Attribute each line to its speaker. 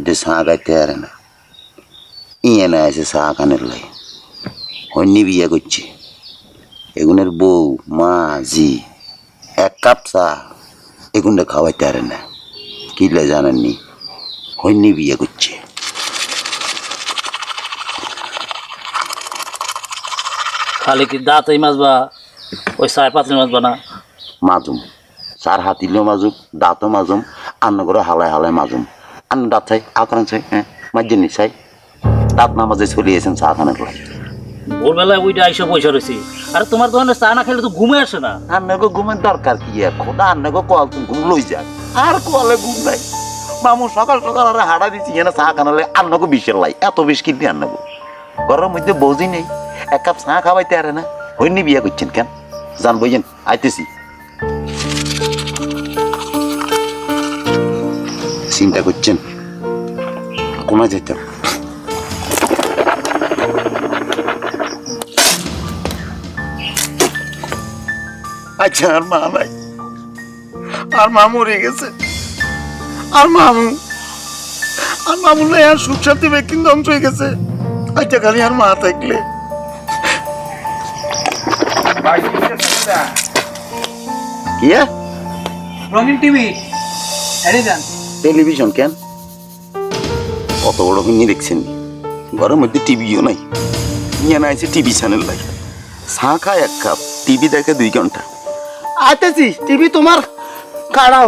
Speaker 1: মধ্যে চা খাইতে পারে না ইয়ে না আছে চা খানের লাই অন্য বিয়ে করছে এগুনের বউ মা জি এক কাপ চা এগুনটা খাওয়াইতে পারে না কিলে জানেননি অন্য বিয়ে করছে
Speaker 2: খালি কি দাঁত এই মাছবা ওই চায় পাতলি মাছবা না
Speaker 1: মাজুম চার হাতিলেও মাজুম দাঁতও মাজুম আন্ন করে হালায় হালায় মাজুম আন্ন দাঁত চাই আকান চাই হ্যাঁ মাঝে চাই দাঁত না মাঝে চলিয়েছেন চা খানের লাই
Speaker 2: ভোরবেলায় ওইটা আইসা পয়সা রয়েছি আরে তোমার দোকানে চা না খেলে তো ঘুমে আসে না
Speaker 1: আন্নাগো ঘুমের দরকার কি খোদা আন্নাগো কল তুমি ঘুম লই যাক আর কলে ঘুম নাই মামু সকাল সকাল আর হাঁটা দিচ্ছি এনে চা খানালে আন্নাগো বিষের লাই এত বেশ কিনবি আন্নাগো ঘরের মধ্যে বৌজি নেই এক কাপ চা খাওয়াইতে আরে না হইনি বিয়ে করছেন কেন জান বইছেন আইতেছি চিন্তা করছেন কমা যেতে আচ্ছা আর মা নাই আর মা মরে গেছে আর মামু নাই আর সুখ শান্তি ব্যক্তি ধ্বংস হয়ে গেছে আচ্ছা খালি আর মা থাকলে কি
Speaker 3: রঙিন টিভি এনে যান
Speaker 1: টেলিভিশন কেন কত বড় কিনে দেখছেন ঘরের মধ্যে টিভিও নাই নিয়ে না আছে টিভি চ্যানেল নাই চা খায় এক কাপ টিভি দেখে 2 ঘন্টা আইতেছি টিভি তোমার কাড়াও